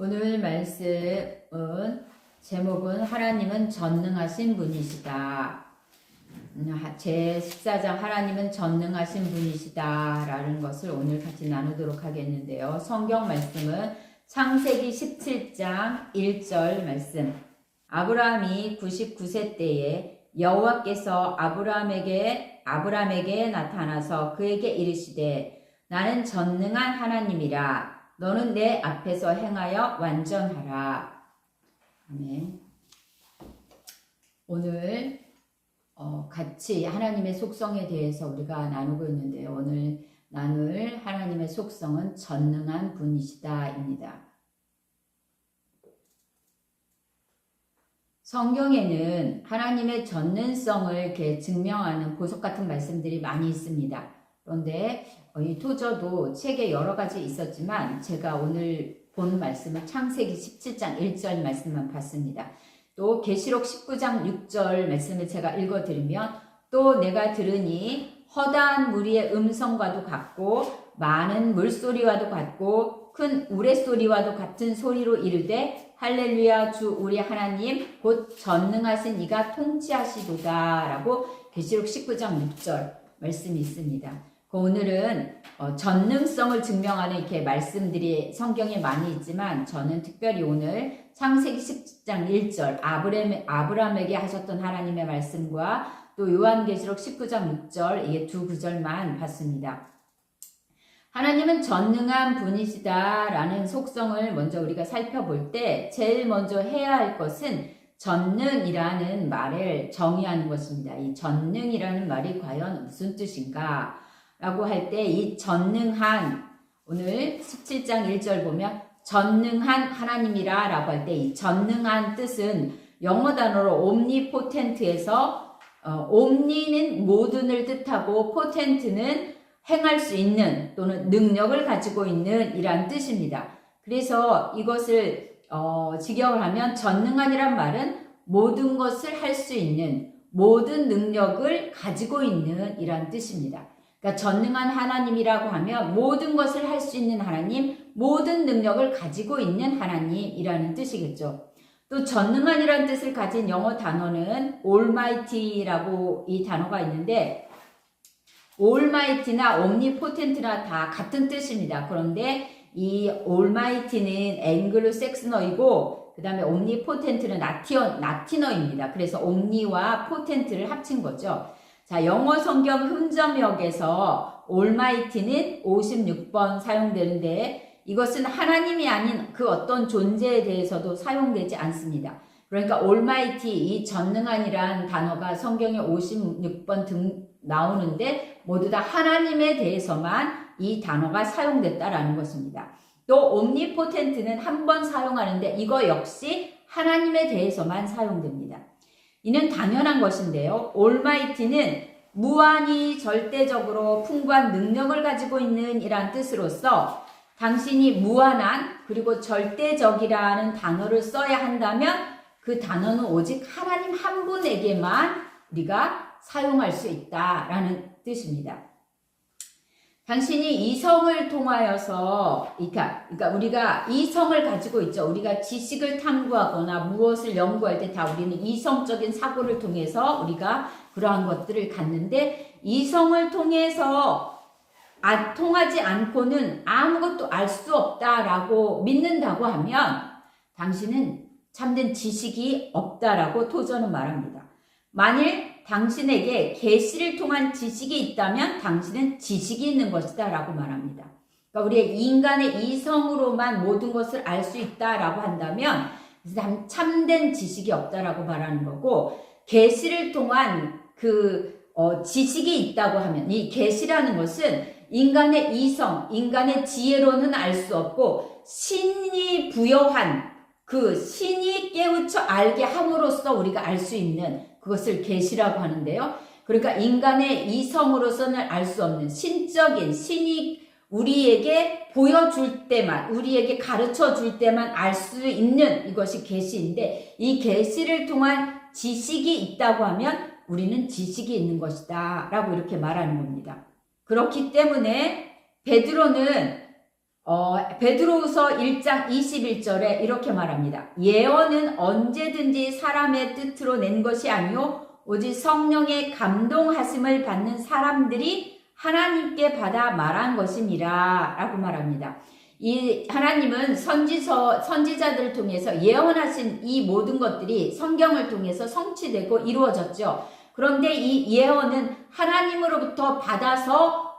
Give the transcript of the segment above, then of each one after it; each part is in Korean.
오늘 말씀은 제목은 하나님은 전능하신 분이시다. 제14장 하나님은 전능하신 분이시다 라는 것을 오늘 같이 나누도록 하겠는데요. 성경 말씀은 창세기 17장 1절 말씀. 아브라함이 99세 때에 여호와께서 아브라함에게 나타나서 그에게 이르시되 나는 전능한 하나님이라 너는 내 앞에서 행하여 완전하라. 아멘. 오늘 같이 하나님의 속성에 대해서 우리가 나누고 있는데요. 오늘 나눌 하나님의 속성은 전능한 분이시다입니다. 성경에는 하나님의 전능성을 이렇게 증명하는 보석 같은 말씀들이 많이 있습니다. 그런데 이 토저도 책에 여러 가지 있었지만 제가 오늘 본 말씀은 창세기 17장 1절 말씀만 봤습니다. 또 계시록 19장 6절 말씀을 제가 읽어드리면 또 내가 들으니 허다한 무리의 음성과도 같고 많은 물소리와도 같고 큰 우레소리와도 같은 소리로 이르되 할렐루야 주 우리 하나님 곧 전능하신 이가 통치하시도다 라고 계시록 19장 6절 말씀이 있습니다. 오늘은 전능성을 증명하는 이렇게 말씀들이 성경에 많이 있지만 저는 특별히 오늘 창세기 10장 1절 아브라함에게 하셨던 하나님의 말씀과 또 요한계시록 19장 6절 이게 두 구절만 봤습니다. 하나님은 전능한 분이시다라는 속성을 먼저 우리가 살펴볼 때 제일 먼저 해야 할 것은 전능이라는 말을 정의하는 것입니다. 이 전능이라는 말이 과연 무슨 뜻인가? 라고 할 때 이 전능한 오늘 17장 1절 보면 전능한 하나님이라 라고 할 때 이 전능한 뜻은 영어 단어로 omnipotent에서 omni는 모든을 뜻하고 potent는 행할 수 있는 또는 능력을 가지고 있는 이란 뜻입니다. 그래서 이것을 직역을 하면 전능한이란 말은 모든 것을 할 수 있는 모든 능력을 가지고 있는 이란 뜻입니다. 그러니까 전능한 하나님이라고 하면 모든 것을 할 수 있는 하나님, 모든 능력을 가지고 있는 하나님이라는 뜻이겠죠. 또 전능한이라는 뜻을 가진 영어 단어는 almighty라고 이 단어가 있는데 almighty나 omnipotent나 다 같은 뜻입니다. 그런데 이 almighty는 앵글로색스너이고 그 다음에 omnipotent는 라틴어입니다. 그래서 omni와 potent를 합친 거죠. 자, 영어 성경 흠점역에서 almighty는 56번 사용되는데 이것은 하나님이 아닌 그 어떤 존재에 대해서도 사용되지 않습니다. 그러니까 almighty, 이 전능한이란 단어가 성경에 56번 나오는데 모두 다 하나님에 대해서만 이 단어가 사용됐다라는 것입니다. 또 omnipotent는 한 번 사용하는데 이거 역시 하나님에 대해서만 사용됩니다. 이는 당연한 것인데요. almighty는 무한히 절대적으로 풍부한 능력을 가지고 있는 이란 뜻으로서 당신이 무한한 그리고 절대적이라는 단어를 써야 한다면 그 단어는 오직 하나님 한 분에게만 우리가 사용할 수 있다라는 뜻입니다. 당신이 이성을 통하여서, 그러니까 우리가 이성을 가지고 있죠. 우리가 지식을 탐구하거나 무엇을 연구할 때 다 우리는 이성적인 사고를 통해서 우리가 그러한 것들을 갖는데 이성을 통해서 통하지 않고는 아무것도 알 수 없다라고 믿는다고 하면 당신은 참된 지식이 없다라고 토저는 말합니다. 만일 당신에게 계시를 통한 지식이 있다면 당신은 지식이 있는 것이다 라고 말합니다. 그러니까 우리의 인간의 이성으로만 모든 것을 알 수 있다라고 한다면 참된 지식이 없다라고 말하는 거고 계시를 통한 지식이 있다고 하면 이 계시라는 것은 인간의 이성, 인간의 지혜로는 알 수 없고 신이 부여한 그 신이 깨우쳐 알게 함으로써 우리가 알 수 있는 그것을 계시라고 하는데요. 그러니까 인간의 이성으로서는 알 수 없는 신적인 신이 우리에게 보여줄 때만 우리에게 가르쳐 줄 때만 알 수 있는 이것이 계시인데 이 계시를 통한 지식이 있다고 하면 우리는 지식이 있는 것이다 라고 이렇게 말하는 겁니다. 그렇기 때문에 베드로는 베드로후서 1장 21절에 이렇게 말합니다. 예언은 언제든지 사람의 뜻으로 낸 것이 아니요 오직 성령의 감동하심을 받는 사람들이 하나님께 받아 말한 것임이라 라고 말합니다. 이 하나님은 선지자들을 통해서 예언하신 이 모든 것들이 성경을 통해서 성취되고 이루어졌죠. 그런데 이 예언은 하나님으로부터 받아서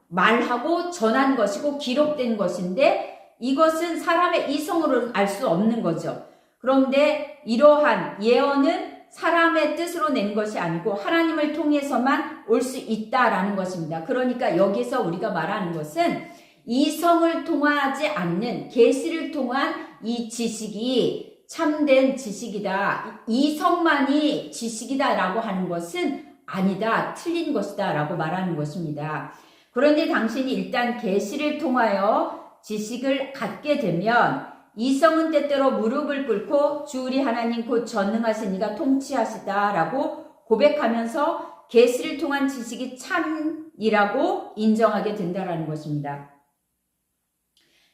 말하고 전한 것이고 기록된 것인데 이것은 사람의 이성으로는 알 수 없는 거죠. 그런데 이러한 예언은 사람의 뜻으로 낸 것이 아니고 하나님을 통해서만 올 수 있다라는 것입니다. 그러니까 여기서 우리가 말하는 것은 이성을 통하지 않는 계시를 통한 이 지식이 참된 지식이다. 이성만이 지식이다라고 하는 것은 아니다. 틀린 것이다 라고 말하는 것입니다. 그런데 당신이 일단 계시를 통하여 지식을 갖게 되면 이성은 때때로 무릎을 꿇고 주 우리 하나님 곧 전능하신 이가 통치하시다 라고 고백하면서 계시를 통한 지식이 참이라고 인정하게 된다라는 것입니다.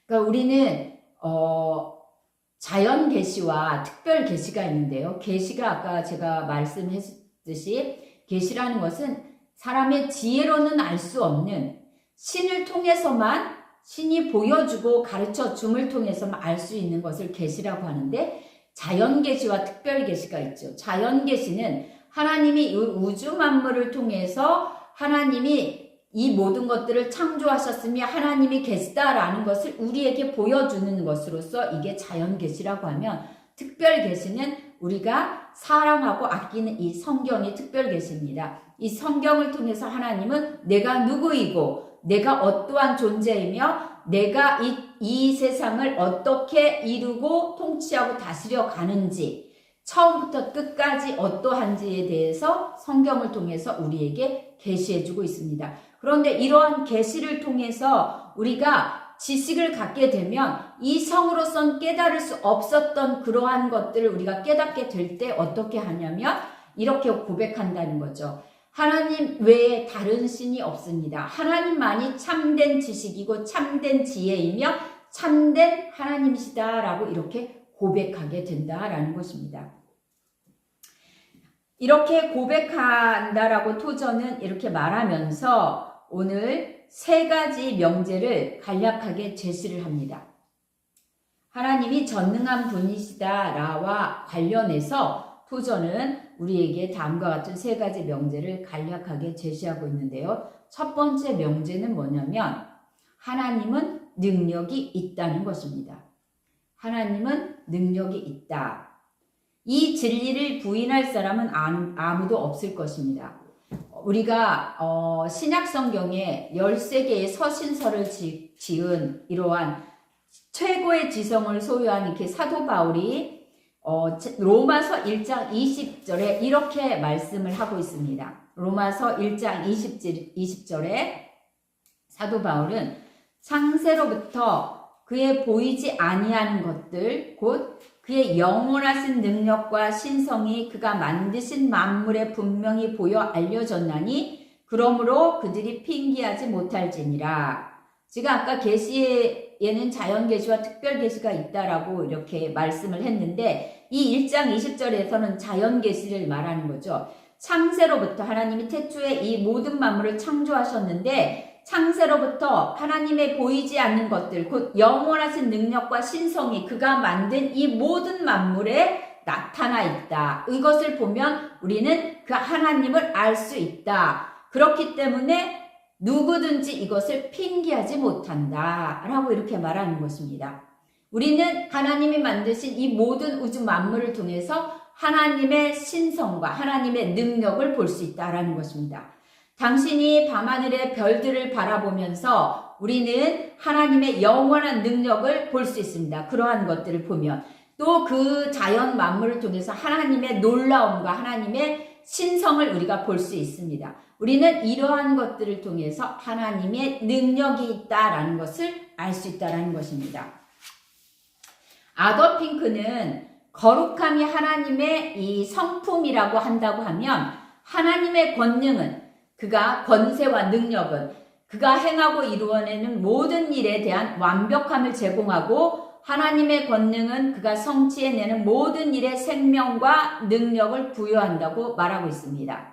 그러니까 우리는 자연 계시와 특별 계시가 있는데요. 계시가 아까 제가 말씀했듯이 계시라는 것은 사람의 지혜로는 알 수 없는 신을 통해서만 신이 보여주고 가르쳐 줌을 통해서만 알 수 있는 것을 계시라고 하는데 자연 계시와 특별 계시가 있죠. 자연 계시는 하나님이 우주 만물을 통해서 하나님이 이 모든 것들을 창조하셨으며 하나님이 계시다라는 것을 우리에게 보여주는 것으로서 이게 자연 계시라고 하면 특별 계시는 우리가 사랑하고 아끼는 이 성경이 특별 계시입니다. 이 성경을 통해서 하나님은 내가 누구이고 내가 어떠한 존재이며 내가 이 세상을 어떻게 이루고 통치하고 다스려 가는지 처음부터 끝까지 어떠한지에 대해서 성경을 통해서 우리에게 계시해주고 있습니다. 그런데 이러한 계시를 통해서 우리가 지식을 갖게 되면 이성으로선 깨달을 수 없었던 그러한 것들을 우리가 깨닫게 될 때 어떻게 하냐면 이렇게 고백한다는 거죠. 하나님 외에 다른 신이 없습니다. 하나님만이 참된 지식이고 참된 지혜이며 참된 하나님이시다라고 이렇게 고백하게 된다라는 것입니다. 이렇게 고백한다라고 토저는 이렇게 말하면서 오늘 세 가지 명제를 간략하게 제시를 합니다. 하나님이 전능한 분이시다라와 관련해서 토저는 우리에게 다음과 같은 세 가지 명제를 간략하게 제시하고 있는데요. 첫 번째 명제는 뭐냐면 하나님은 능력이 있다는 것입니다. 하나님은 능력이 있다. 이 진리를 부인할 사람은 아무도 없을 것입니다. 우리가 신약 성경에 13개의 서신서를 지은 이러한 최고의 지성을 소유한 이렇게 사도 바울이 로마서 1장 20절에 이렇게 말씀을 하고 있습니다. 로마서 1장 20절에 사도 바울은 창세로부터 그의 보이지 아니하는 것들 곧 그의 영원하신 능력과 신성이 그가 만드신 만물에 분명히 보여 알려졌나니 그러므로 그들이 핑계하지 못할지니라. 제가 아까 계시에는 자연 계시와 특별 계시가 있다라고 이렇게 말씀을 했는데 이 1장 20절에서는 자연 계시를 말하는 거죠. 창세로부터 하나님이 태초에 이 모든 만물을 창조하셨는데 창세로부터 하나님의 보이지 않는 것들 곧 영원하신 능력과 신성이 그가 만든 이 모든 만물에 나타나 있다. 이것을 보면 우리는 그 하나님을 알 수 있다. 그렇기 때문에 누구든지 이것을 핑계하지 못한다 라고 이렇게 말하는 것입니다. 우리는 하나님이 만드신 이 모든 우주 만물을 통해서 하나님의 신성과 하나님의 능력을 볼 수 있다라는 것입니다. 당신이 밤하늘의 별들을 바라보면서 우리는 하나님의 영원한 능력을 볼 수 있습니다. 그러한 것들을 보면 또 그 자연 만물을 통해서 하나님의 놀라움과 하나님의 신성을 우리가 볼 수 있습니다. 우리는 이러한 것들을 통해서 하나님의 능력이 있다라는 것을 알 수 있다라는 것입니다. 아더 핑크는 거룩함이 하나님의 이 성품이라고 한다고 하면 하나님의 권능은 그가 권세와 능력은 그가 행하고 이루어내는 모든 일에 대한 완벽함을 제공하고 하나님의 권능은 그가 성취해내는 모든 일에 생명과 능력을 부여한다고 말하고 있습니다.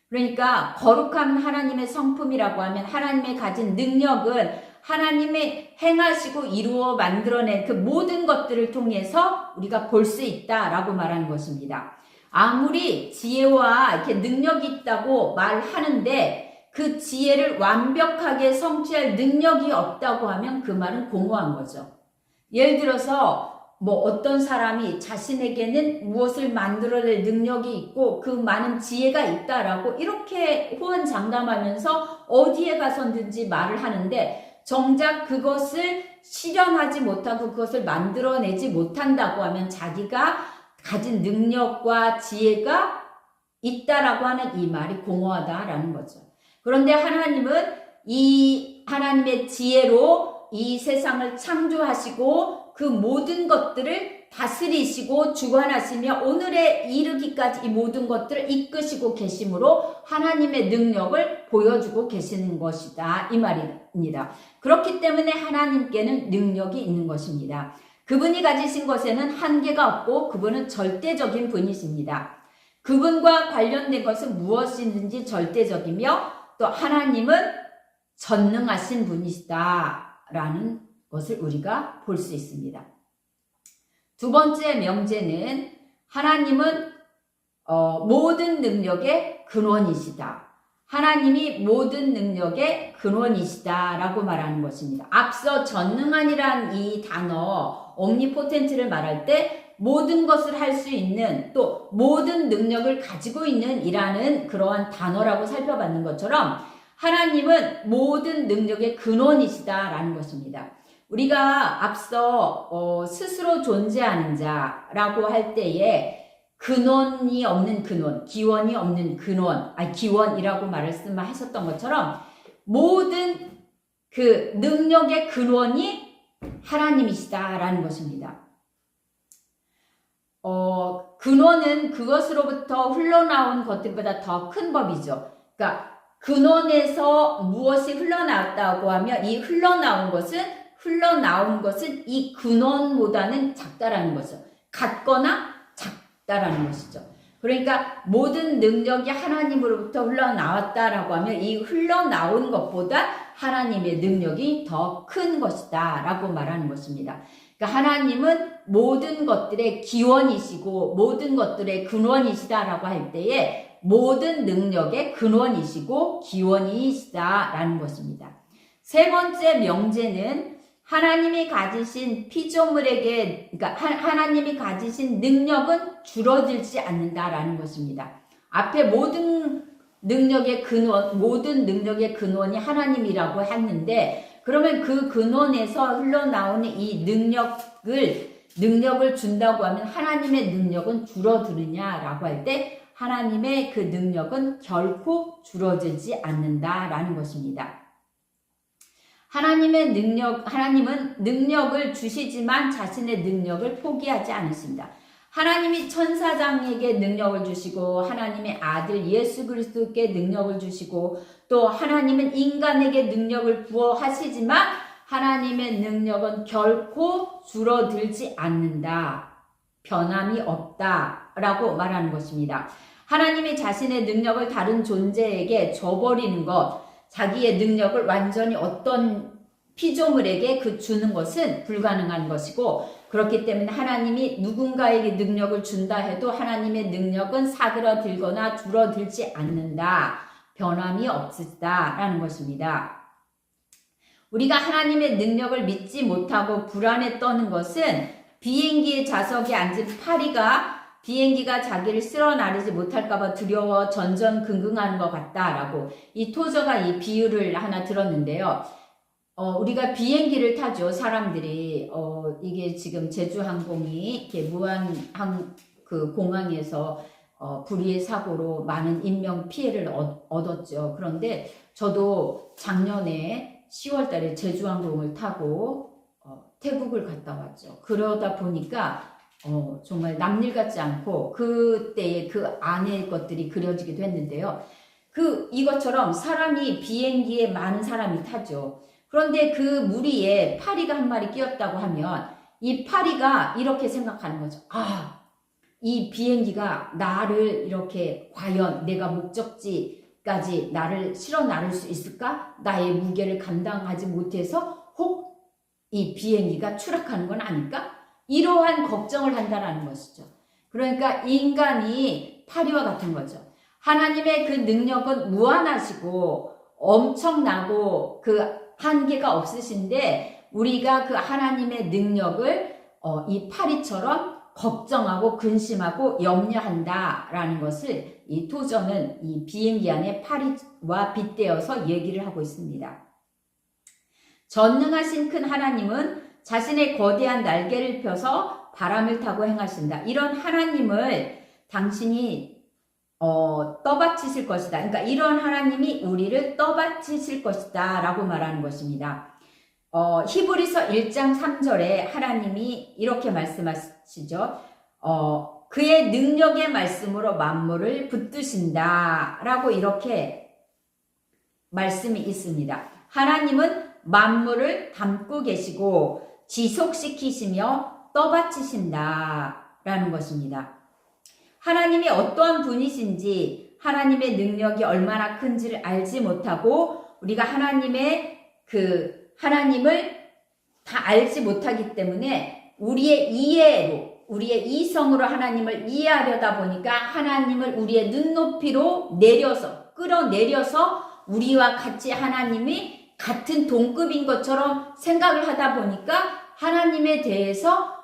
그러니까 거룩한 하나님의 성품이라고 하면 하나님의 가진 능력은 하나님의 행하시고 이루어 만들어낸 그 모든 것들을 통해서 우리가 볼 수 있다라고 말하는 것입니다. 아무리 지혜와 이렇게 능력이 있다고 말하는데 그 지혜를 완벽하게 성취할 능력이 없다고 하면 그 말은 공허한 거죠. 예를 들어서 어떤 사람이 자신에게는 무엇을 만들어낼 능력이 있고 그 많은 지혜가 있다라고 이렇게 호언장담하면서 어디에 가서든지 말을 하는데 정작 그것을 실현하지 못하고 그것을 만들어내지 못한다고 하면 자기가 가진 능력과 지혜가 있다라고 하는 이 말이 공허하다라는 거죠. 그런데 하나님은 이 하나님의 지혜로 이 세상을 창조하시고 그 모든 것들을 다스리시고 주관하시며 오늘에 이르기까지 이 모든 것들을 이끄시고 계심으로 하나님의 능력을 보여주고 계시는 것이다 이 말입니다. 그렇기 때문에 하나님께는 능력이 있는 것입니다. 그분이 가지신 것에는 한계가 없고 그분은 절대적인 분이십니다. 그분과 관련된 것은 무엇이든지 절대적이며 또 하나님은 전능하신 분이시다라는 것을 우리가 볼 수 있습니다. 두 번째 명제는 하나님은 모든 능력의 근원이시다. 하나님이 모든 능력의 근원이시다라고 말하는 것입니다. 앞서 전능한이란 이 단어 omnipoten트를 말할 때 모든 것을 할 수 있는 또 모든 능력을 가지고 있는 이라는 그러한 단어라고 살펴봤는 것처럼 하나님은 모든 능력의 근원이시다라는 것입니다. 우리가 앞서 스스로 존재하는 자라고 할 때에 근원이 없는 근원, 기원이 없는 근원, 기원이라고 말씀하셨던 것처럼 모든 그 능력의 근원이 하나님이시다라는 것입니다. 근원은 그것으로부터 흘러나온 것들보다 더 큰 법이죠. 그러니까 근원에서 무엇이 흘러나왔다고 하면 이 흘러나온 것은 이 근원보다는 작다라는 거죠. 같거나 작다라는 것이죠. 그러니까 모든 능력이 하나님으로부터 흘러나왔다라고 하면 이 흘러나온 것보다 하나님의 능력이 더 큰 것이다 라고 말하는 것입니다. 그러니까 하나님은 모든 것들의 기원이시고 모든 것들의 근원이시다라고 할 때에 모든 능력의 근원이시고 기원이시다라는 것입니다. 세 번째 명제는 하나님이 가지신 피조물에게, 그러니까 하나님이 가지신 능력은 줄어들지 않는다라는 것입니다. 앞에 모든 능력의 근원이 하나님이라고 했는데, 그러면 그 근원에서 흘러나오는 이 능력을 준다고 하면 하나님의 능력은 줄어드느냐라고 할 때 하나님의 그 능력은 결코 줄어들지 않는다라는 것입니다. 하나님은 능력을 주시지만 자신의 능력을 포기하지 않으십니다. 하나님이 천사장에게 능력을 주시고 하나님의 아들 예수 그리스도께 능력을 주시고 또 하나님은 인간에게 능력을 부어하시지만 하나님의 능력은 결코 줄어들지 않는다. 변함이 없다라고 말하는 것입니다. 하나님이 자신의 능력을 다른 존재에게 줘버리는 것, 자기의 능력을 완전히 어떤 피조물에게 주는 것은 불가능한 것이고 그렇기 때문에 하나님이 누군가에게 능력을 준다 해도 하나님의 능력은 사그러들거나 줄어들지 않는다. 변함이 없으시다라는 것입니다. 우리가 하나님의 능력을 믿지 못하고 불안에 떠는 것은 비행기의 좌석에 앉은 파리가 비행기가 자기를 쓸어 나르지 못할까봐 두려워 전전긍긍하는 것 같다라고 이 토저가 이 비유를 하나 들었는데요. 우리가 비행기를 타죠. 사람들이 이게 지금 제주항공이 이렇게 그 공항에서 불의의 사고로 많은 인명 피해를 얻었죠. 그런데 저도 작년에 10월 달에 제주항공을 타고 태국을 갔다 왔죠. 그러다 보니까 정말 남일 같지 않고 그때의 그 안의 것들이 그려지기도 했는데요. 이것처럼 사람이 비행기에 많은 사람이 타죠. 그런데 그 무리에 파리가 한 마리 끼었다고 하면 이 파리가 이렇게 생각하는 거죠. 아, 이 비행기가 나를 이렇게 과연 내가 목적지까지 나를 실어 나를 수 있을까? 나의 무게를 감당하지 못해서 혹 이 비행기가 추락하는 건 아닐까? 이러한 걱정을 한다라는 것이죠. 그러니까 인간이 파리와 같은 거죠. 하나님의 그 능력은 무한하시고 엄청나고 그 한계가 없으신데 우리가 그 하나님의 능력을 이 파리처럼 걱정하고 근심하고 염려한다라는 것을 이 토저는 이 비행기 안에 파리와 빗대어서 얘기를 하고 있습니다. 전능하신 큰 하나님은 자신의 거대한 날개를 펴서 바람을 타고 행하신다. 이런 하나님을 당신이 떠받치실 것이다. 그러니까 이런 하나님이 우리를 떠받치실 것이다 라고 말하는 것입니다. 히브리서 1장 3절에 하나님이 이렇게 말씀하시죠. 그의 능력의 말씀으로 만물을 붙드신다 라고 이렇게 말씀이 있습니다. 하나님은 만물을 담고 계시고 지속시키시며 떠받치신다 라는 것입니다. 하나님이 어떠한 분이신지 하나님의 능력이 얼마나 큰지를 알지 못하고 우리가 하나님을 다 알지 못하기 때문에 우리의 이해로 우리의 이성으로 하나님을 이해하려다 보니까 하나님을 우리의 눈높이로 끌어내려서 우리와 같이 하나님이 같은 동급인 것처럼 생각을 하다 보니까 하나님에 대해서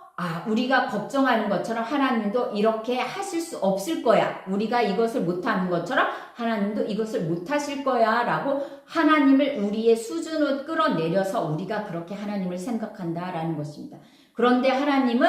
우리가 걱정하는 것처럼 하나님도 이렇게 하실 수 없을 거야. 우리가 이것을 못하는 것처럼 하나님도 이것을 못하실 거야 라고 하나님을 우리의 수준으로 끌어내려서 우리가 그렇게 하나님을 생각한다라는 것입니다. 그런데 하나님은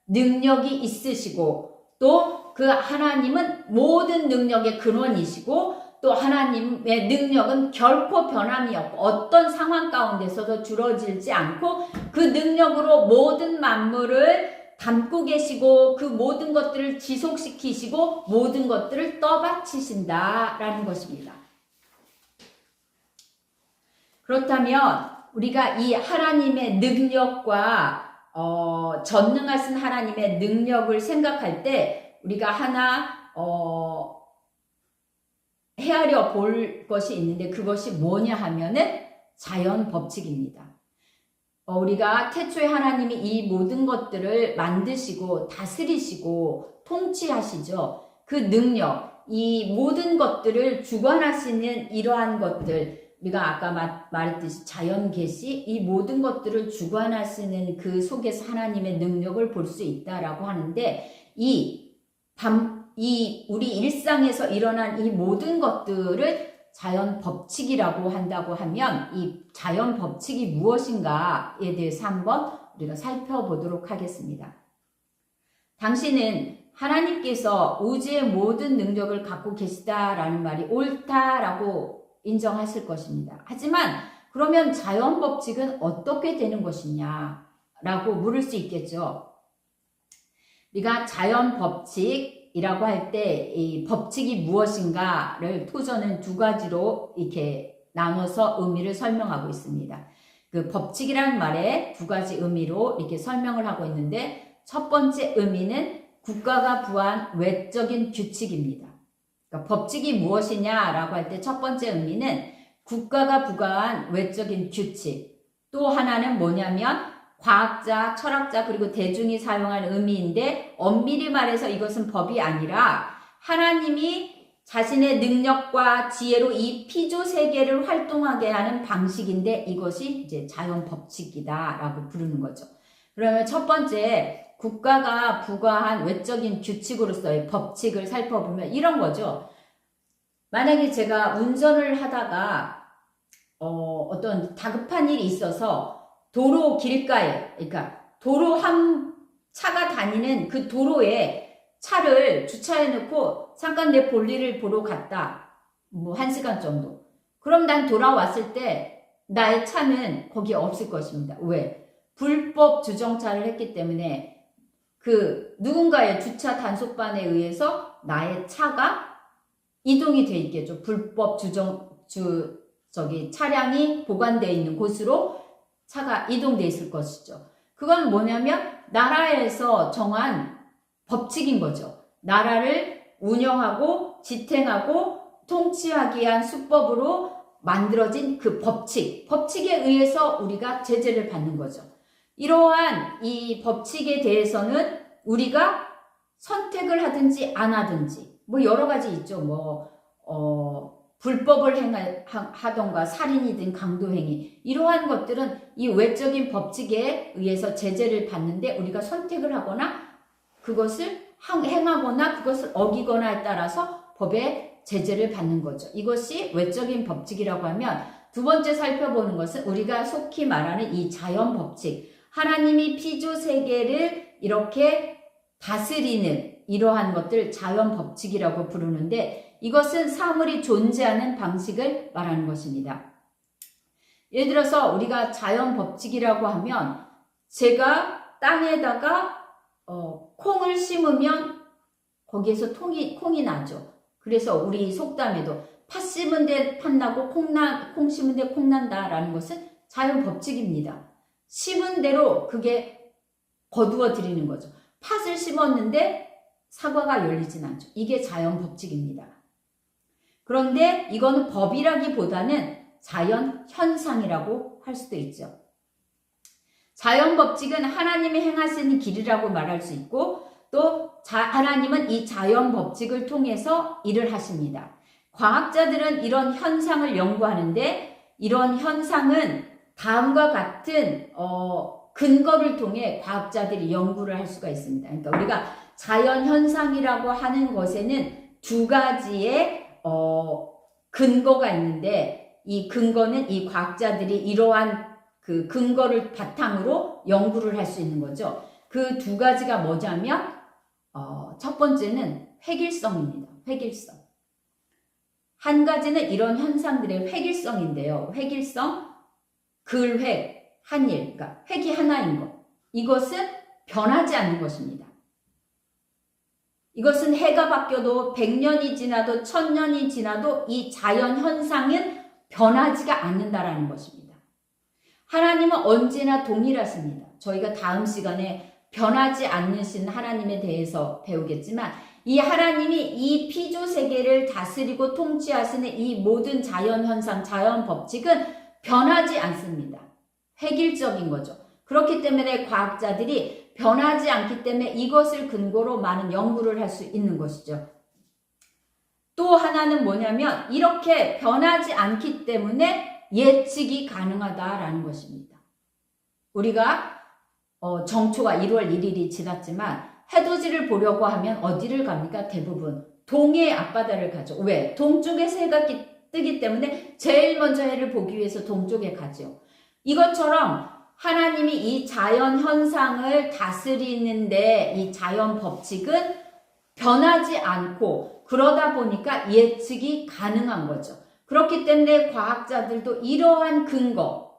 능력이 있으시고 또 그 하나님은 모든 능력의 근원이시고 또 하나님의 능력은 결코 변함이 없고 어떤 상황 가운데서도 줄어들지 않고 그 능력으로 모든 만물을 담고 계시고 그 모든 것들을 지속시키시고 모든 것들을 떠받치신다라는 것입니다. 그렇다면 우리가 이 하나님의 능력과 전능하신 하나님의 능력을 생각할 때 우리가 하나 헤아려 볼 것이 있는데 그것이 뭐냐 하면은 자연 법칙입니다. 우리가 태초에 하나님이 이 모든 것들을 만드시고 다스리시고 통치하시죠. 그 능력, 이 모든 것들을 주관하시는 이러한 것들, 우리가 아까 말했듯이 자연 계시, 이 모든 것들을 주관하시는 그 속에서 하나님의 능력을 볼 수 있다라고 하는데 우리 일상에서 일어난 이 모든 것들을 자연 법칙이라고 한다고 하면 이 자연 법칙이 무엇인가에 대해서 한번 우리가 살펴보도록 하겠습니다. 당신은 하나님께서 우주의 모든 능력을 갖고 계시다라는 말이 옳다라고 인정하실 것입니다. 하지만 그러면 자연 법칙은 어떻게 되는 것이냐라고 물을 수 있겠죠. 우리가 자연 법칙이라고 할 때 이 법칙이 무엇인가를 토저는 두 가지로 이렇게 나눠서 의미를 설명하고 있습니다. 그 법칙이라는 말에 두 가지 의미로 이렇게 설명을 하고 있는데 첫 번째 의미는 국가가 부한 외적인 규칙입니다. 그러니까 법칙이 무엇이냐라고 할 때 첫 번째 의미는 국가가 부과한 외적인 규칙. 또 하나는 뭐냐면 과학자, 철학자 그리고 대중이 사용한 의미인데 엄밀히 말해서 이것은 법이 아니라 하나님이 자신의 능력과 지혜로 이 피조 세계를 활동하게 하는 방식인데 이것이 이제 자연 법칙이다라고 부르는 거죠. 그러면 첫 번째 국가가 부과한 외적인 규칙으로서의 법칙을 살펴보면 이런 거죠. 만약에 제가 운전을 하다가 어떤 다급한 일이 있어서 도로 길가에, 그러니까 도로 한 차가 다니는 그 도로에 차를 주차해 놓고 잠깐 내 볼일을 보러 갔다. 뭐 1시간 정도. 그럼 난 돌아왔을 때 나의 차는 거기에 없을 것입니다. 왜? 불법 주정차를 했기 때문에 그 누군가의 주차 단속반에 의해서 나의 차가 이동이 돼 있겠죠. 불법 차량이 보관되어 있는 곳으로 차가 이동돼 있을 것이죠. 그건 뭐냐면 나라에서 정한 법칙인 거죠. 나라를 운영하고 지탱하고 통치하기 위한 수법으로 만들어진 그 법칙에 의해서 우리가 제재를 받는 거죠. 이러한 이 법칙에 대해서는 우리가 선택을 하든지 안 하든지 뭐 여러 가지 있죠. 불법을 하던가 살인이든 강도행위 이러한 것들은 이 외적인 법칙에 의해서 제재를 받는데 우리가 선택을 하거나 그것을 행하거나 그것을 어기거나에 따라서 법에 제재를 받는 거죠. 이것이 외적인 법칙이라고 하면 두 번째 살펴보는 것은 우리가 속히 말하는 이 자연 법칙, 하나님이 피조 세계를 이렇게 다스리는 이러한 것들 자연 법칙이라고 부르는데 이것은 사물이 존재하는 방식을 말하는 것입니다. 예를 들어서 우리가 자연 법칙이라고 하면 제가 땅에다가 콩을 심으면 거기에서 콩이 나죠. 그래서 우리 속담에도 팥 심은 데 팥 나고 콩 심은 데 콩 난다라는 것은 자연 법칙입니다. 심은 대로 그게 거두어 드리는 거죠. 팥을 심었는데 사과가 열리진 않죠. 이게 자연 법칙입니다. 그런데 이거는 법이라기보다는 자연 현상이라고 할 수도 있죠. 자연 법칙은 하나님이 행하시는 길이라고 말할 수 있고 또 하나님은 이 자연 법칙을 통해서 일을 하십니다. 과학자들은 이런 현상을 연구하는데 이런 현상은 다음과 같은 근거를 통해 과학자들이 연구를 할 수가 있습니다. 그러니까 우리가 자연 현상이라고 하는 것에는 두 가지의 근거가 있는데 이 근거는 이 과학자들이 이러한 그 근거를 바탕으로 연구를 할 수 있는 거죠. 그 두 가지가 뭐냐면 첫 번째는 획일성입니다. 획일성. 한 가지는 이런 현상들의 획일성인데요. 획일성, 글획, 한일, 그러니까 획이 하나인 것. 이것은 변하지 않는 것입니다. 이것은 해가 바뀌어도 100년이 지나도 1000년이 지나도 이 자연 현상은 변하지가 않는다라는 것입니다. 하나님은 언제나 동일하십니다. 저희가 다음 시간에 변하지 않으신 하나님에 대해서 배우겠지만 이 하나님이 이 피조 세계를 다스리고 통치하시는 이 모든 자연 현상, 자연 법칙은 변하지 않습니다. 획일적인 거죠. 그렇기 때문에 과학자들이 변하지 않기 때문에 이것을 근거로 많은 연구를 할 수 있는 것이죠. 또 하나는 뭐냐면 이렇게 변하지 않기 때문에 예측이 가능하다라는 것입니다. 우리가 정초가 1월 1일이 지났지만 해돋이를 보려고 하면 어디를 갑니까? 대부분 동해 앞바다를 가죠. 왜? 동쪽에서 해가 뜨기 때문에 제일 먼저 해를 보기 위해서 동쪽에 가죠. 이것처럼 하나님이 이 자연 현상을 다스리는데 이 자연 법칙은 변하지 않고 그러다 보니까 예측이 가능한 거죠. 그렇기 때문에 과학자들도 이러한 근거,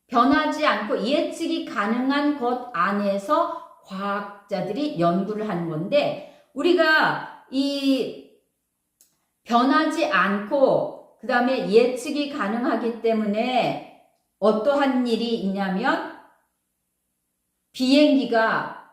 변하지 않고 예측이 가능한 것 안에서 과학자들이 연구를 하는 건데 우리가 이 변하지 않고 그 다음에 예측이 가능하기 때문에 어떠한 일이 있냐면 비행기가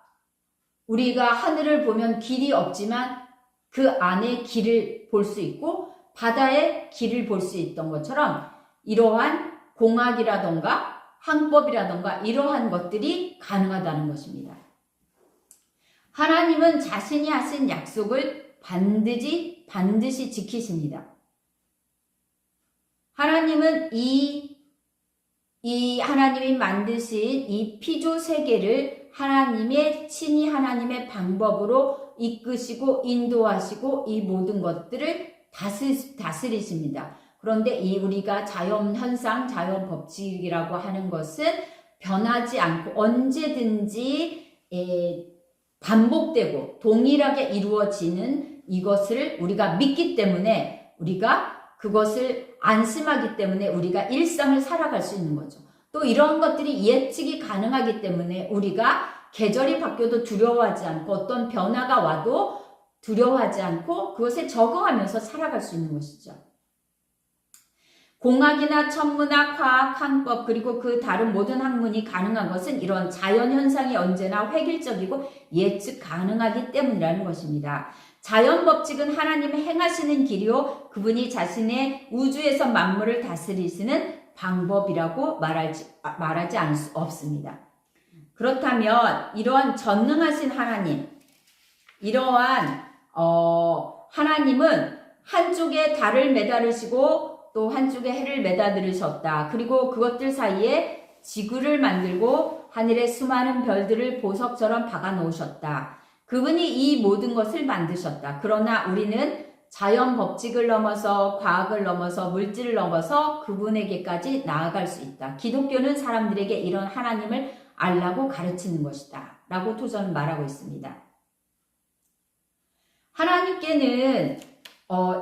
우리가 하늘을 보면 길이 없지만 그 안에 길을 볼 수 있고 바다에 길을 볼 수 있던 것처럼 이러한 공학이라던가 항법이라던가 이러한 것들이 가능하다는 것입니다. 하나님은 자신이 하신 약속을 반드시 지키십니다. 하나님은 이 하나님이 만드신 이 피조 세계를 하나님의 친히 하나님의 방법으로 이끄시고 인도하시고 이 모든 것들을 다스리십니다. 그런데 이 우리가 자연 현상, 자연 법칙이라고 하는 것은 변하지 않고 언제든지 반복되고 동일하게 이루어지는 이것을 우리가 믿기 때문에 우리가 그것을 안심하기 때문에 우리가 일상을 살아갈 수 있는 거죠. 또 이런 것들이 예측이 가능하기 때문에 우리가 계절이 바뀌어도 두려워하지 않고 어떤 변화가 와도 두려워하지 않고 그것에 적응하면서 살아갈 수 있는 것이죠. 공학이나 천문학, 화학, 항법 그리고 그 다른 모든 학문이 가능한 것은 이런 자연현상이 언제나 획일적이고 예측 가능하기 때문이라는 것입니다. 자연법칙은 하나님의 행하시는 길이요 그분이 자신의 우주에서 만물을 다스리시는 방법이라고 말하지 않을 수 없습니다. 그렇다면 이러한 전능하신 하나님, 이러한 하나님은 한쪽에 달을 매달으시고 또 한쪽에 해를 매달으셨다. 그리고 그것들 사이에 지구를 만들고 하늘의 수많은 별들을 보석처럼 박아 놓으셨다. 그분이 이 모든 것을 만드셨다. 그러나 우리는 자연 법칙을 넘어서 과학을 넘어서 물질을 넘어서 그분에게까지 나아갈 수 있다. 기독교는 사람들에게 이런 하나님을 알라고 가르치는 것이다. 라고 토저는 말하고 있습니다. 하나님께는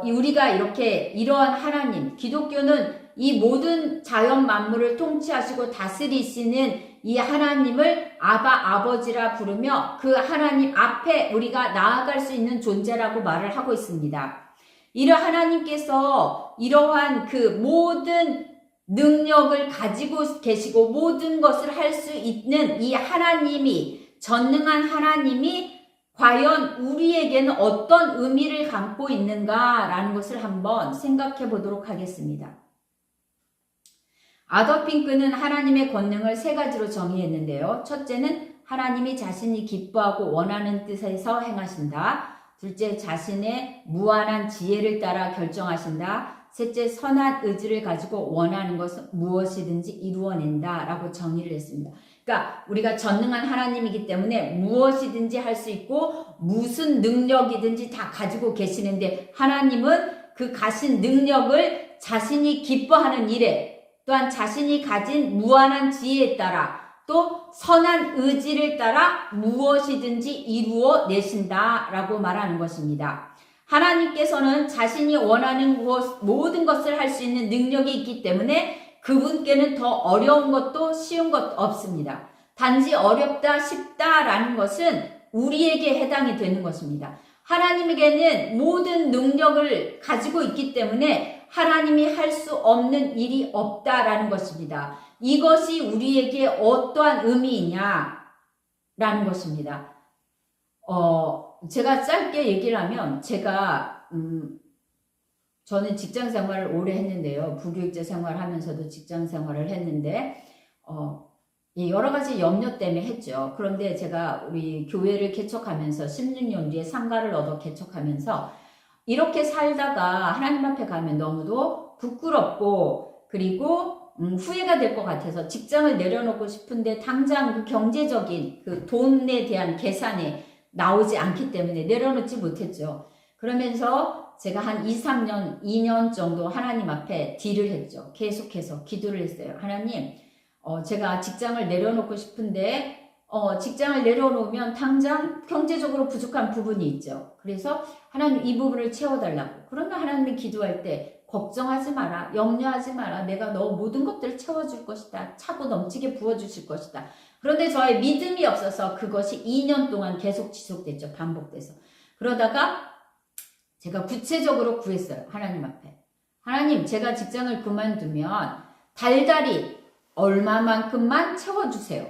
우리가 이러한 하나님, 기독교는 이 모든 자연 만물을 통치하시고 다스리시는 이 하나님을 아버지라 부르며 그 하나님 앞에 우리가 나아갈 수 있는 존재라고 말을 하고 있습니다. 이러한 하나님께서 이러한 그 모든 능력을 가지고 계시고 모든 것을 할 수 있는 이 하나님이, 전능한 하나님이 과연 우리에게는 어떤 의미를 담고 있는가라는 것을 한번 생각해 보도록 하겠습니다. 아더 핑크는 하나님의 권능을 세 가지로 정의했는데요. 첫째는 하나님이 자신이 기뻐하고 원하는 뜻에서 행하신다. 둘째, 자신의 무한한 지혜를 따라 결정하신다. 셋째, 선한 의지를 가지고 원하는 것은 무엇이든지 이루어낸다 라고 정의를 했습니다. 그러니까 우리가 전능한 하나님이기 때문에 무엇이든지 할 수 있고 무슨 능력이든지 다 가지고 계시는데 하나님은 그 가신 능력을 자신이 기뻐하는 일에 또한 자신이 가진 무한한 지혜에 따라 또 선한 의지를 따라 무엇이든지 이루어 내신다라고 말하는 것입니다. 하나님께서는 자신이 원하는 모든 것을 할 수 있는 능력이 있기 때문에 그분께는 더 어려운 것도 쉬운 것도 없습니다. 단지 어렵다 쉽다라는 것은 우리에게 해당이 되는 것입니다. 하나님에게는 모든 능력을 가지고 있기 때문에 하나님이 할 수 없는 일이 없다라는 것입니다. 이것이 우리에게 어떠한 의미이냐라는 것입니다. 제가 짧게 얘기를 하면 저는 직장 생활을 오래 했는데요. 부교육자 생활을 하면서도 직장 생활을 했는데 여러 가지 염려 때문에 했죠. 그런데 제가 우리 교회를 개척하면서 16년 뒤에 상가를 얻어 개척하면서 이렇게 살다가 하나님 앞에 가면 너무도 부끄럽고 그리고 후회가 될 것 같아서 직장을 내려놓고 싶은데 당장 그 경제적인 그 돈에 대한 계산이 나오지 않기 때문에 내려놓지 못했죠. 그러면서 제가 한 2년 정도 하나님 앞에 딜을 했죠. 계속해서 기도를 했어요. 하나님, 제가 직장을 내려놓고 싶은데 직장을 내려놓으면 당장 경제적으로 부족한 부분이 있죠. 그래서 하나님 이 부분을 채워달라고. 그러면 하나님이 기도할 때 걱정하지 마라. 염려하지 마라. 내가 너 모든 것들을 채워줄 것이다. 차고 넘치게 부어주실 것이다. 그런데 저의 믿음이 없어서 그것이 2년 동안 계속 지속됐죠. 반복돼서. 그러다가 제가 구체적으로 구했어요. 하나님 앞에. 하나님, 제가 직장을 그만두면 달달이 얼마만큼만 채워주세요.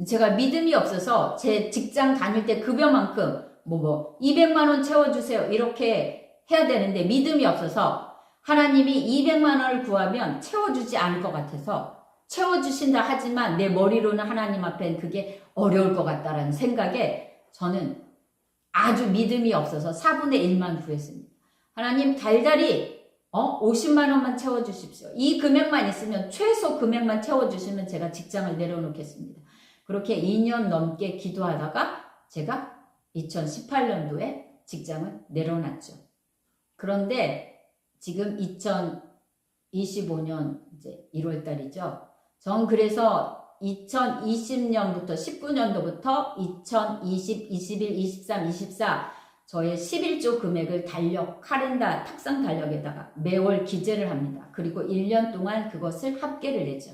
제가 믿음이 없어서 제 직장 다닐 때 급여만큼 200만 원 채워주세요. 이렇게 해야 되는데 믿음이 없어서 하나님이 200만 원을 구하면 채워주지 않을 것 같아서 채워주신다 하지만 내 머리로는 하나님 앞엔 그게 어려울 것 같다라는 생각에 저는 아주 믿음이 없어서 4분의 1만 구했습니다. 하나님 달달이 50만 원만 채워주십시오. 이 금액만 있으면 최소 금액만 채워주시면 제가 직장을 내려놓겠습니다. 그렇게 2년 넘게 기도하다가 제가 2018년도에 직장을 내려놨죠. 그런데 지금 2025년 이제 1월 달이죠. 전 그래서 2020년부터 19년도부터 2020, 21, 23, 24 저의 11조 금액을 카렌다 탁상 달력에다가 매월 기재를 합니다. 그리고 1년 동안 그것을 합계를 내죠.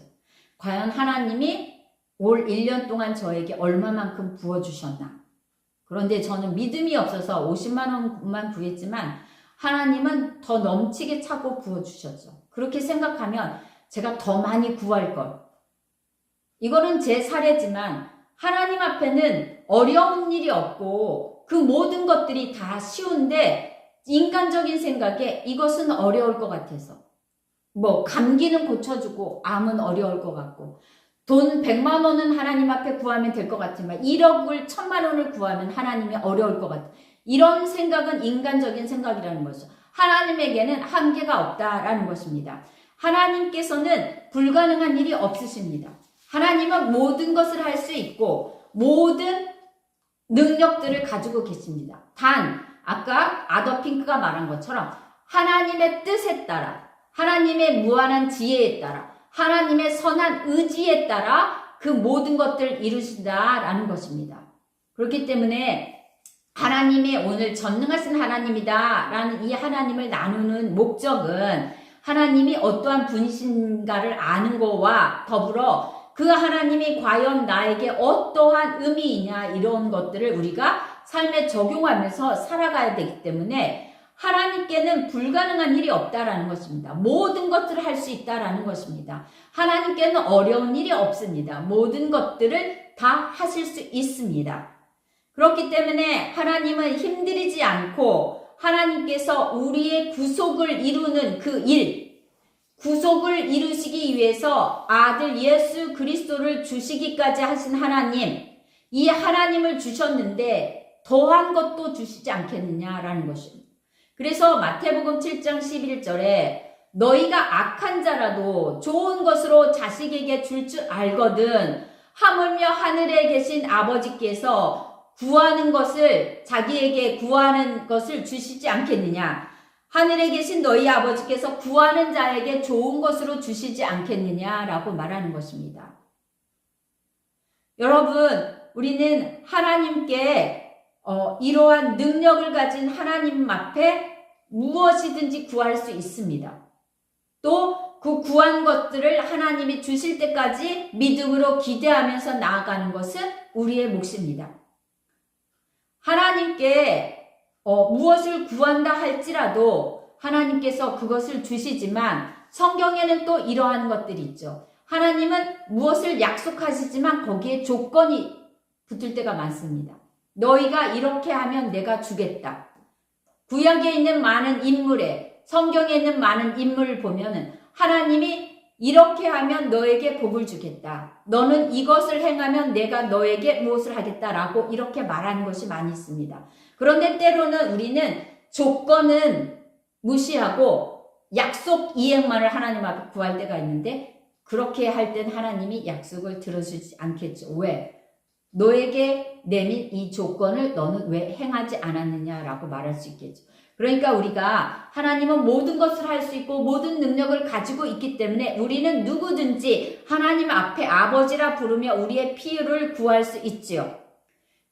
과연 하나님이 올 1년 동안 저에게 얼마만큼 부어주셨나? 그런데 저는 믿음이 없어서 50만 원만 구했지만 하나님은 더 넘치게 차고 부어주셨죠. 그렇게 생각하면 제가 더 많이 구할 걸. 이거는 제 사례지만 하나님 앞에는 어려운 일이 없고 그 모든 것들이 다 쉬운데 인간적인 생각에 이것은 어려울 것 같아서 뭐 감기는 고쳐주고 암은 어려울 것 같고 돈 100만 원은 하나님 앞에 구하면 될 것 같지만 1억을 1000만 원을 구하면 하나님이 어려울 것 같아. 이런 생각은 인간적인 생각이라는 것이죠. 하나님에게는 한계가 없다라는 것입니다. 하나님께서는 불가능한 일이 없으십니다. 하나님은 모든 것을 할 수 있고 모든 능력들을 가지고 계십니다. 단 아까 아더핑크가 말한 것처럼 하나님의 뜻에 따라 하나님의 무한한 지혜에 따라 하나님의 선한 의지에 따라 그 모든 것들을 이루신다라는 것입니다. 그렇기 때문에 하나님이 오늘 전능하신 하나님이다 라는 이 하나님을 나누는 목적은 하나님이 어떠한 분이신가를 아는 것과 더불어 그 하나님이 과연 나에게 어떠한 의미이냐 이런 것들을 우리가 삶에 적용하면서 살아가야 되기 때문에 하나님께는 불가능한 일이 없다라는 것입니다. 모든 것들을 할 수 있다라는 것입니다. 하나님께는 어려운 일이 없습니다. 모든 것들을 다 하실 수 있습니다. 그렇기 때문에 하나님은 힘들이지 않고 하나님께서 우리의 구속을 이루는 그 일, 구속을 이루시기 위해서 아들 예수 그리스도를 주시기까지 하신 하나님, 이 하나님을 주셨는데 더한 것도 주시지 않겠느냐라는 것입니다. 그래서 마태복음 7장 11절에 너희가 악한 자라도 좋은 것으로 자식에게 줄 줄 알거든 하물며 하늘에 계신 아버지께서 구하는 것을 자기에게 구하는 것을 주시지 않겠느냐. 하늘에 계신 너희 아버지께서 구하는 자에게 좋은 것으로 주시지 않겠느냐라고 말하는 것입니다. 여러분, 우리는 하나님께 이러한 능력을 가진 하나님 앞에 무엇이든지 구할 수 있습니다. 또 그 구한 것들을 하나님이 주실 때까지 믿음으로 기대하면서 나아가는 것은 우리의 몫입니다. 하나님께 무엇을 구한다 할지라도 하나님께서 그것을 주시지만 성경에는 또 이러한 것들이 있죠. 하나님은 무엇을 약속하시지만 거기에 조건이 붙을 때가 많습니다. 너희가 이렇게 하면 내가 주겠다. 구약에 있는 많은 인물에 성경에 있는 많은 인물을 보면은 하나님이 이렇게 하면 너에게 복을 주겠다. 너는 이것을 행하면 내가 너에게 무엇을 하겠다라고 이렇게 말하는 것이 많이 있습니다. 그런데 때로는 우리는 조건은 무시하고 약속 이행만을 하나님 앞에 구할 때가 있는데 그렇게 할 땐 하나님이 약속을 들어주지 않겠죠. 왜? 너에게 내민 이 조건을 너는 왜 행하지 않았느냐라고 말할 수 있겠죠. 그러니까 우리가 하나님은 모든 것을 할 수 있고 모든 능력을 가지고 있기 때문에 우리는 누구든지 하나님 앞에 아버지라 부르며 우리의 필요를 구할 수 있지요.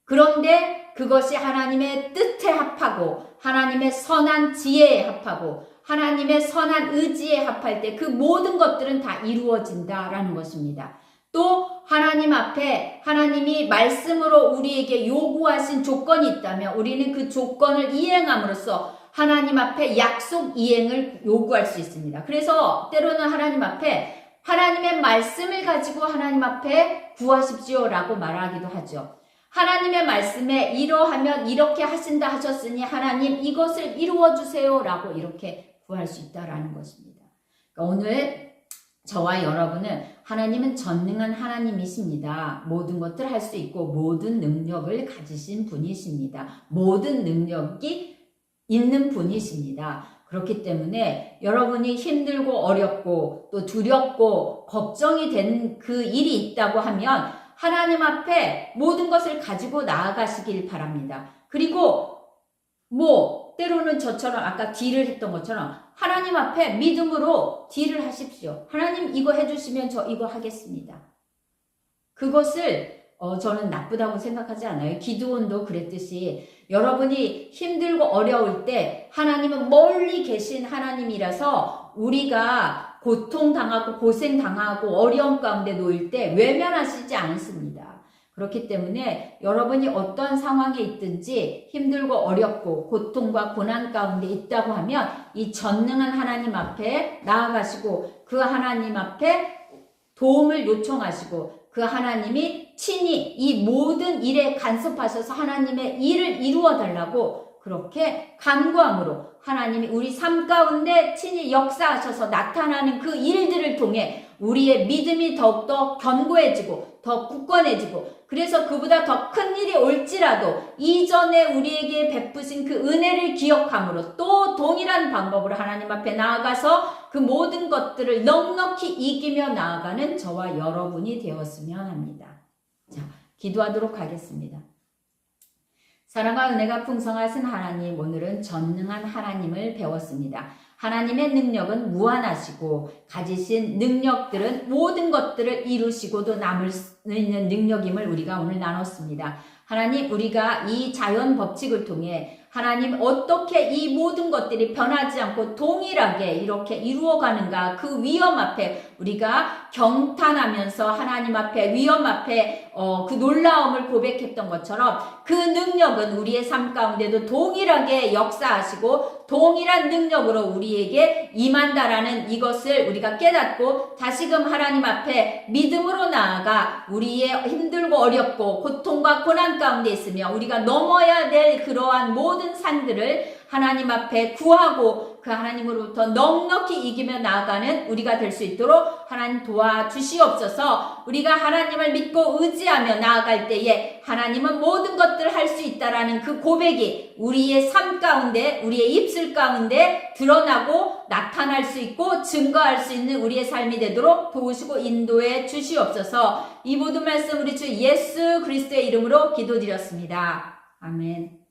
그런데 그것이 하나님의 뜻에 합하고 하나님의 선한 지혜에 합하고 하나님의 선한 의지에 합할 때 그 모든 것들은 다 이루어진다라는 것입니다. 또 하나님 앞에 하나님이 말씀으로 우리에게 요구하신 조건이 있다면 우리는 그 조건을 이행함으로써 하나님 앞에 약속 이행을 요구할 수 있습니다. 그래서 때로는 하나님 앞에 하나님의 말씀을 가지고 하나님 앞에 구하십시오라고 말하기도 하죠. 하나님의 말씀에 이러하면 이렇게 하신다 하셨으니 하나님 이것을 이루어 주세요라고 이렇게 구할 수 있다라는 것입니다. 그러니까 오늘 저와 여러분은 하나님은 전능한 하나님이십니다. 모든 것들 할 수 있고 모든 능력을 가지신 분이십니다. 모든 능력이 있는 분이십니다. 그렇기 때문에 여러분이 힘들고 어렵고 또 두렵고 걱정이 되는 그 일이 있다고 하면 하나님 앞에 모든 것을 가지고 나아가시길 바랍니다. 그리고 때로는 저처럼 아까 딜을 했던 것처럼 하나님 앞에 믿음으로 딜을 하십시오. 하나님 이거 해주시면 저 이거 하겠습니다. 그것을 저는 나쁘다고 생각하지 않아요. 기드온도 그랬듯이 여러분이 힘들고 어려울 때 하나님은 멀리 계신 하나님이라서 우리가 고통당하고 고생당하고 어려움 가운데 놓일 때 외면하시지 않습니다. 그렇기 때문에 여러분이 어떤 상황에 있든지 힘들고 어렵고 고통과 고난 가운데 있다고 하면 이 전능한 하나님 앞에 나아가시고 그 하나님 앞에 도움을 요청하시고 그 하나님이 친히 이 모든 일에 간섭하셔서 하나님의 일을 이루어 달라고 그렇게 간구함으로 하나님이 우리 삶 가운데 친히 역사하셔서 나타나는 그 일들을 통해 우리의 믿음이 더욱더 견고해지고 더 굳건해지고 그래서 그보다 더 큰 일이 올지라도 이전에 우리에게 베푸신 그 은혜를 기억함으로 또 동일한 방법으로 하나님 앞에 나아가서 그 모든 것들을 넉넉히 이기며 나아가는 저와 여러분이 되었으면 합니다. 자, 기도하도록 하겠습니다. 사랑과 은혜가 풍성하신 하나님, 오늘은 전능한 하나님을 배웠습니다. 하나님의 능력은 무한하시고 가지신 능력들은 모든 것들을 이루시고도 남을 수 있는 능력임을 우리가 오늘 나눴습니다. 하나님, 우리가 이 자연 법칙을 통해 하나님 어떻게 이 모든 것들이 변하지 않고 동일하게 이렇게 이루어가는가 그 위험 앞에 우리가 경탄하면서 하나님 앞에 위험 앞에 그 놀라움을 고백했던 것처럼 그 능력은 우리의 삶 가운데도 동일하게 역사하시고 동일한 능력으로 우리에게 임한다라는 이것을 우리가 깨닫고 다시금 하나님 앞에 믿음으로 나아가 우리의 힘들고 어렵고 고통과 고난 가운데 있으며 우리가 넘어야 될 그러한 모든 산들을 하나님 앞에 구하고 그 하나님으로부터 넉넉히 이기며 나아가는 우리가 될 수 있도록 하나님 도와주시옵소서. 우리가 하나님을 믿고 의지하며 나아갈 때에 하나님은 모든 것들을 할 수 있다라는 그 고백이 우리의 삶 가운데 우리의 입술 가운데 드러나고 나타날 수 있고 증거할 수 있는 우리의 삶이 되도록 도우시고 인도해 주시옵소서. 이 모든 말씀 우리 주 예수 그리스도의 이름으로 기도드렸습니다. 아멘.